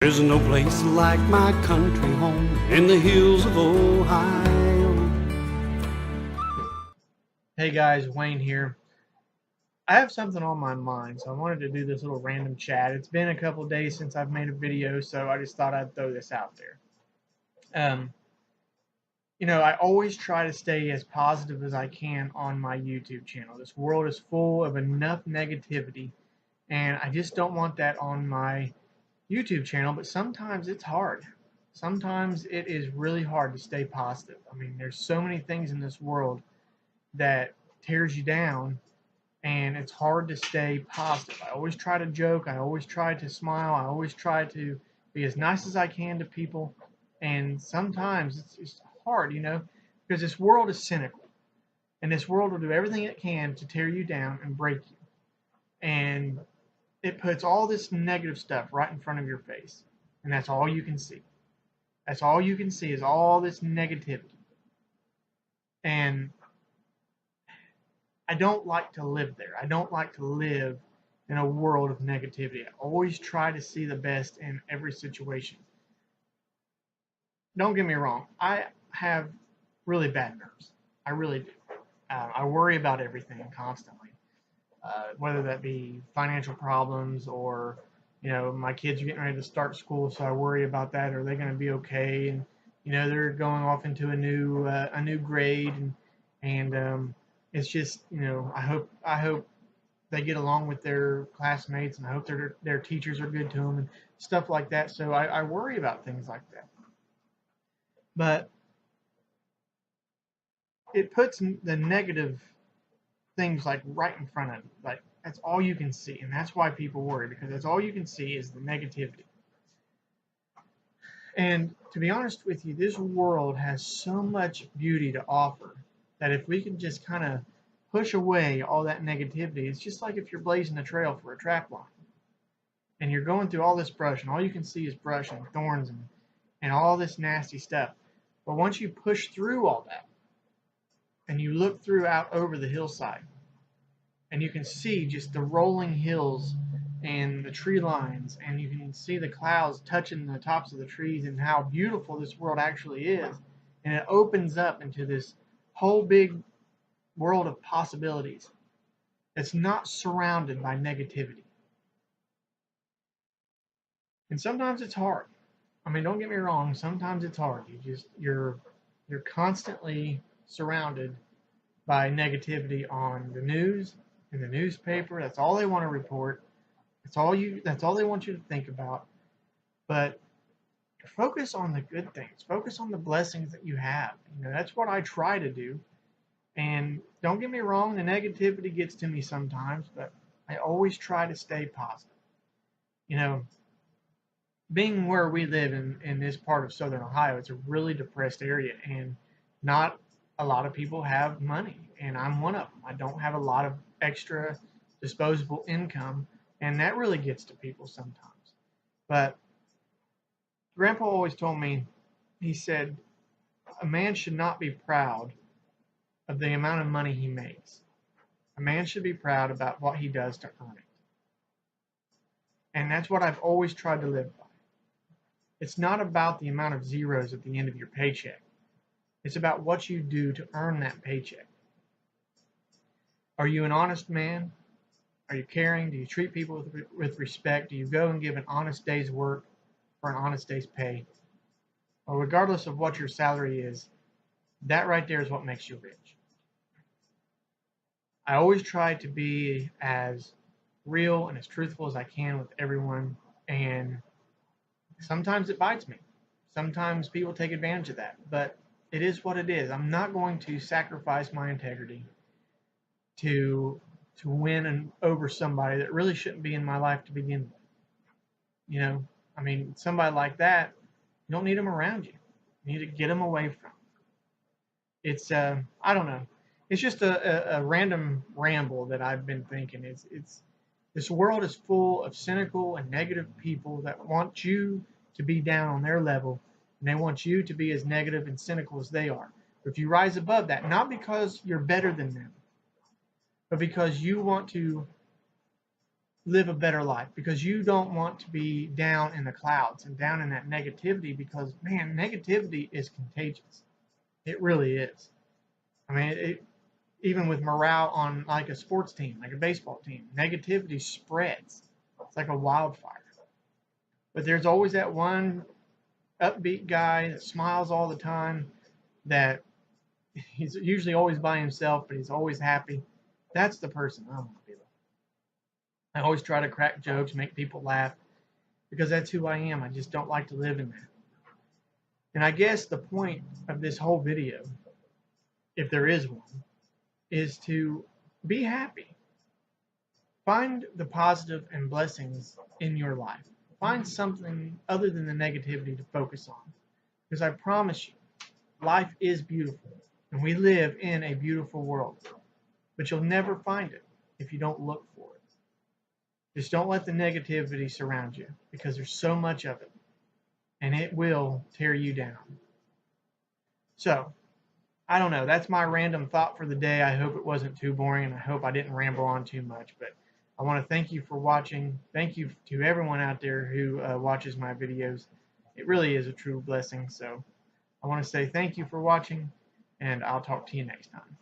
There's no place like my country home in the hills of Ohio. Hey guys, Wayne here. I have something on my mind, so I wanted to do this little random chat. It's been a couple days since I've made a video, so I just thought I'd throw this out there. I always try to stay as positive as I can on my YouTube channel. This world is full of enough negativity, and I just don't want that on my YouTube channel, but sometimes it's hard. Sometimes it is really hard to stay positive. I mean, there's so many things in this world that tears you down, and it's hard to stay positive. I always try to joke, I always try to smile, I always try to be as nice as I can to people, and sometimes it's hard, because this world is cynical, and this world will do everything it can to tear you down and break you, and it puts all this negative stuff right in front of your face, and that's all you can see. That's all you can see is all this negativity. And I don't like to live there. I don't like to live in a world of negativity. I always try to see the best in every situation. Don't get me wrong. I have really bad nerves. I really do. I worry about everything constantly, whether that be financial problems or, my kids are getting ready to start school, so I worry about that. Are they going to be okay? And, they're going off into a new grade, and it's just, I hope they get along with their classmates, and I hope their teachers are good to them and stuff like that. So I worry about things like that. But it puts the negative things like right in front of you. Like, that's all you can see, and that's why people worry, because that's all you can see is the negativity. And to be honest with you, this world has so much beauty to offer that if we can just kind of push away all that negativity, it's just like if you're blazing a trail for a trap line and you're going through all this brush, and all you can see is brush and thorns and all this nasty stuff. But once you push through all that and you look out over the hillside, and you can see just the rolling hills and the tree lines, and you can see the clouds touching the tops of the trees, and how beautiful this world actually is. And it opens up into this whole big world of possibilities that's not surrounded by negativity. And sometimes it's hard. I mean, don't get me wrong, sometimes it's hard. You're constantly surrounded by negativity on the news, in the newspaper. That's all they want to report. That's all they want you to think about. But focus on the good things. Focus on the blessings that you have. That's what I try to do. And don't get me wrong, the negativity gets to me sometimes, but I always try to stay positive. Being where we live in this part of Southern Ohio, it's a really depressed area, and not a lot of people have money, and I'm one of them. I don't have a lot of extra disposable income, and that really gets to people sometimes. But Grandpa always told me, he said, a man should not be proud of the amount of money he makes. A man should be proud about what he does to earn it. And that's what I've always tried to live by. It's not about the amount of zeros at the end of your paycheck. It's about what you do to earn that paycheck. Are you an honest man? Are you caring? Do you treat people with respect? Do you go and give an honest day's work for an honest day's pay? Well, regardless of what your salary is, that right there is what makes you rich. I always try to be as real and as truthful as I can with everyone, and sometimes it bites me. Sometimes people take advantage of that, but it is what it is. I'm not going to sacrifice my integrity to win over somebody that really shouldn't be in my life to begin with. I mean, somebody like that, you don't need them around you. You need to get them away from. It's I don't know. It's just a random ramble that I've been thinking. It's this world is full of cynical and negative people that want you to be down on their level, and they want you to be as negative and cynical as they are. But if you rise above that, not because you're better than them, but because you want to live a better life, because you don't want to be down in the clouds and down in that negativity, because man, negativity is contagious. It really is. I mean, even with morale on like a sports team, like a baseball team, negativity spreads. It's like a wildfire. But there's always that one upbeat guy that smiles all the time, that he's usually always by himself, but he's always happy. That's the person I want to be like. I always try to crack jokes, make people laugh, because that's who I am. I just don't like to live in that. And I guess the point of this whole video, if there is one, is to be happy. Find the positive and blessings in your life. Find something other than the negativity to focus on. Because I promise you, life is beautiful. And we live in a beautiful world. But you'll never find it if you don't look for it. Just don't let the negativity surround you, because there's so much of it. And it will tear you down. So, I don't know. That's my random thought for the day. I hope it wasn't too boring, and I hope I didn't ramble on too much. But I want to thank you for watching. Thank you to everyone out there who watches my videos. It really is a true blessing. So I want to say thank you for watching, and I'll talk to you next time.